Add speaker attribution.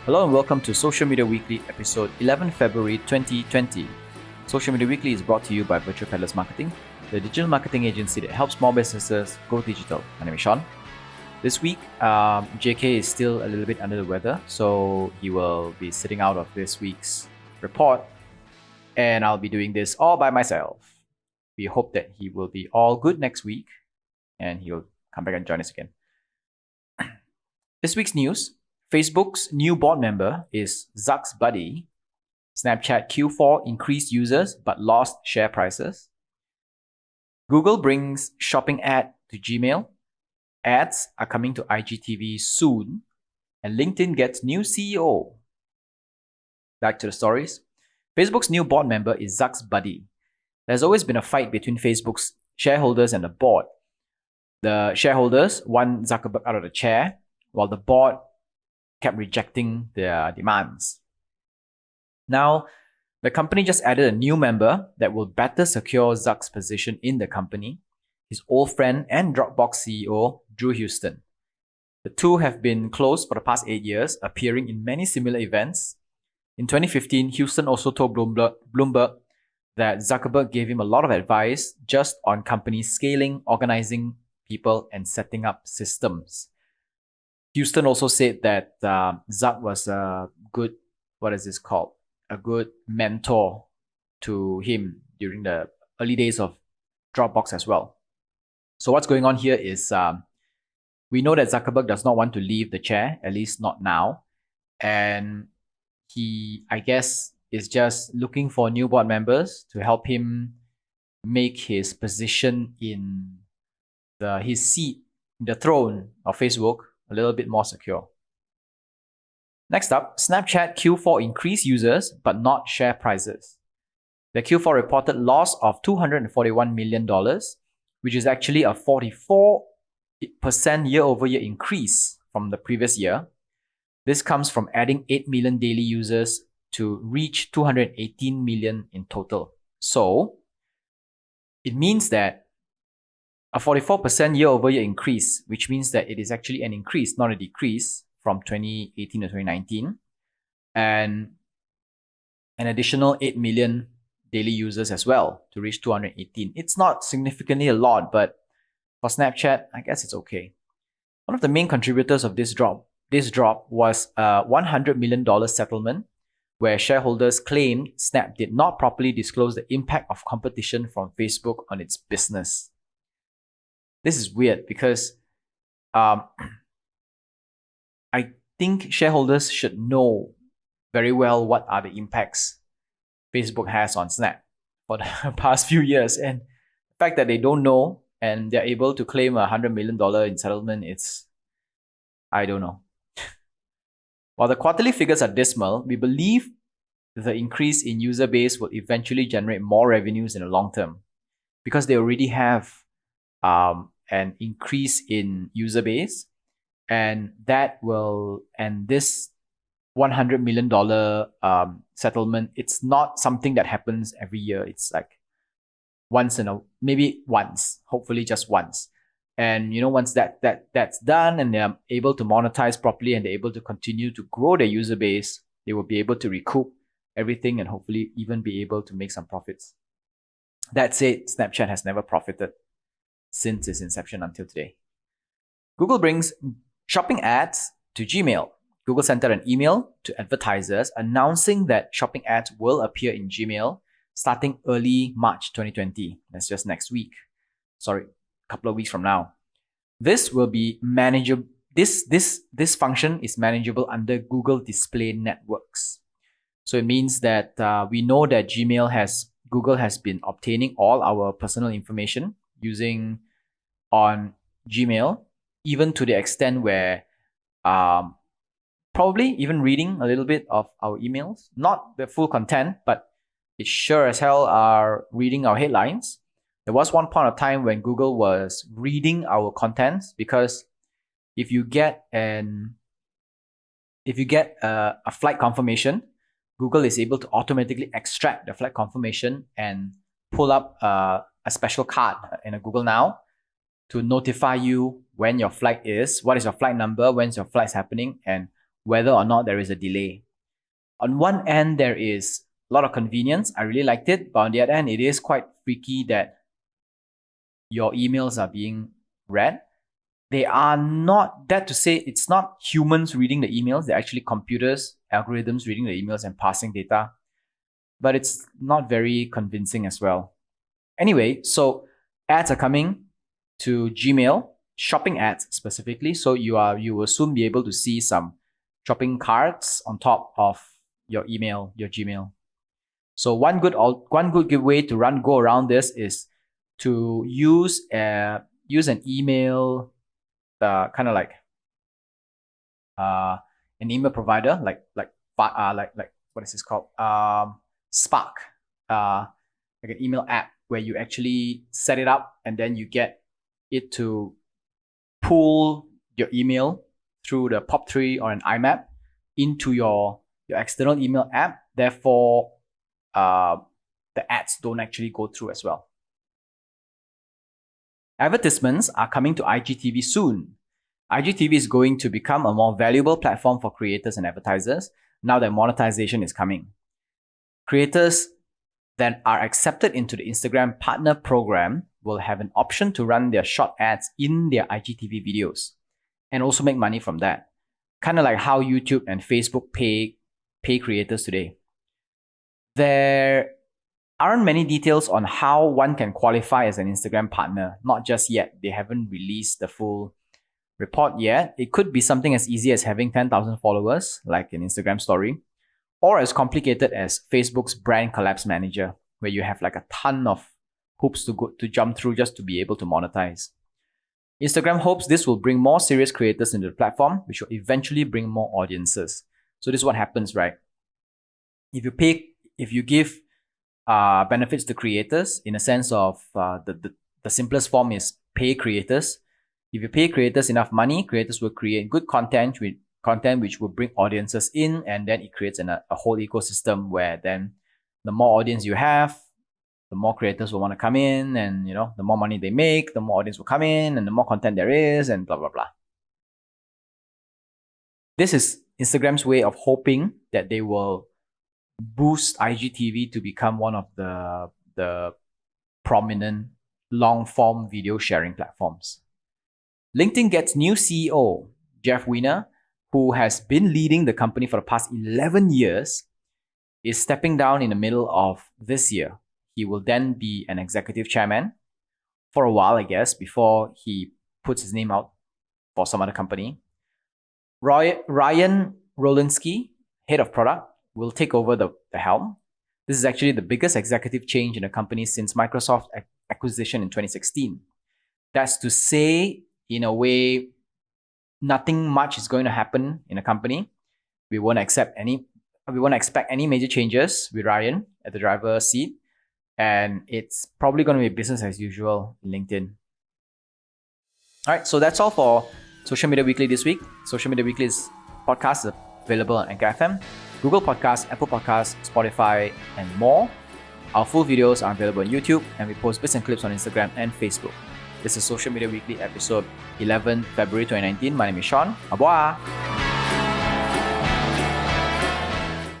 Speaker 1: Hello and welcome to Social Media Weekly, episode 11 February 2020. Social Media Weekly is brought to you by Virtual Peddlers Marketing, the digital marketing agency that helps small businesses go digital. My name is Sean. This week, JK is still a little bit under the weather, so he will be sitting out of this week's report, and I'll be doing this all by myself. We hope that he will be all good next week, and he'll come back and join us again. This week's news. Facebook's new board member is Zuck's buddy. Snapchat Q4 increased users but lost share prices. Google brings shopping ad to Gmail. Ads are coming to IGTV soon. And LinkedIn gets new CEO. Back to the stories. Facebook's new board member is Zuck's buddy. There's always been a fight between Facebook's shareholders and the board. The shareholders want Zuckerberg out of the chair, while the board kept rejecting their demands. Now, the company just added a new member that will better secure Zuck's position in the company, his old friend and Dropbox CEO, Drew Houston. The two have been close for the past 8 years, appearing in many similar events. In 2015, Houston also told Bloomberg that Zuckerberg gave him a lot of advice just on company scaling, organizing people, and setting up systems. Houston also said that Zuck was a good, a good mentor to him during the early days of Dropbox as well. So what's going on here is we know that Zuckerberg does not want to leave the chair, at least not now. And he, I guess, is just looking for new board members to help him make his position in his seat, the throne of Facebook, a little bit more secure. Next up, Snapchat Q4 increased users but not share prices. The Q4 reported loss of $241 million, which is actually a 44% year-over-year increase from the previous year. This comes from adding 8 million daily users to reach 218 million in total. So, it means that a 44% year-over-year increase, which means that it is actually an increase, not a decrease, from 2018 to 2019. And an additional 8 million daily users as well to reach 218. It's not significantly a lot, but for Snapchat, I guess it's okay. One of the main contributors of this drop was a $100 million settlement where shareholders claimed Snap did not properly disclose the impact of competition from Facebook on its business. This is weird because I think shareholders should know very well what are the impacts Facebook has on Snap for the past few years. And the fact that they don't know and they're able to claim $100 million in settlement, I don't know. While the quarterly figures are dismal, we believe the increase in user base will eventually generate more revenues in the long term because they already have an increase in user base, and this $100 million settlement, it's not something that happens every year. It's like maybe once, hopefully just once. And once that's done and they're able to monetize properly and they're able to continue to grow their user base, they will be able to recoup everything and hopefully even be able to make some profits. That said, Snapchat has never profited since its inception until today. Google brings shopping ads to Gmail. Google sent out an email to advertisers announcing that shopping ads will appear in Gmail starting early March 2020. That's just next week. Sorry, a couple of weeks from now. This will be manageable. This function is manageable under Google Display Networks. So it means that we know that Google has been obtaining all our personal information using on Gmail, even to the extent where probably even reading a little bit of our emails, not the full content, but it sure as hell are reading our headlines. There was one point of time when Google was reading our contents because if you get a flight confirmation, Google is able to automatically extract the flight confirmation and pull up a special card in a Google Now to notify you when your flight is, what is your flight number, when's your flight's happening, and whether or not there is a delay. On one end, there is a lot of convenience. I really liked it. But on the other end, it is quite freaky that your emails are being read. They are not, that to say, it's not humans reading the emails. They're actually computers, algorithms reading the emails and passing data. But it's not very convincing as well. Anyway, so ads are coming to Gmail, shopping ads specifically. So you will soon be able to see some shopping carts on top of your email, your Gmail. So one good way to go around this is to use an email, kind of like an email provider, like what is this called? Spark, like an email app where you actually set it up and then you get it to pull your email through the POP3 or an IMAP into your external email app. Therefore, the ads don't actually go through as well. Advertisements are coming to IGTV soon. IGTV is going to become a more valuable platform for creators and advertisers now that monetization is coming. Creators that are accepted into the Instagram Partner Program will have an option to run their short ads in their IGTV videos and also make money from that. Kind of like how YouTube and Facebook pay creators today. There aren't many details on how one can qualify as an Instagram partner. Not just yet. They haven't released the full report yet. It could be something as easy as having 10,000 followers, like an Instagram story, or as complicated as Facebook's Brand Collapse Manager, where you have like a ton of hoops to jump through just to be able to monetize. Instagram hopes this will bring more serious creators into the platform, which will eventually bring more audiences. So this is what happens, right? If you give benefits to creators in a sense of the simplest form is pay creators. If you pay creators enough money, creators will create good content which will bring audiences in, and then it creates a whole ecosystem where then the more audience you have, the more creators will want to come in, and the more money they make, the more audience will come in, and the more content there is, and blah blah blah. This is Instagram's way of hoping that they will boost IGTV to become one of the prominent long-form video sharing platforms. LinkedIn gets new CEO, Jeff Weiner, who has been leading the company for the past 11 years, is stepping down in the middle of this year. He will then be an executive chairman for a while, I guess, before he puts his name out for some other company. Ryan Rolinski, head of product, will take over the helm. This is actually the biggest executive change in the company since Microsoft acquisition in 2016. That's to say, in a way, nothing much is going to happen in a company. We won't expect any major changes with Ryan at the driver's seat, and it's probably going to be business as usual in LinkedIn. All right, so that's all for Social Media Weekly this week. Social Media Weekly's podcast is available on Anchor FM, Google Podcasts, Apple Podcasts, Spotify, and more. Our full videos are available on YouTube, and we post bits and clips on Instagram and Facebook. This is Social Media Weekly episode 11, February 2019. My name is Sean. Au revoir.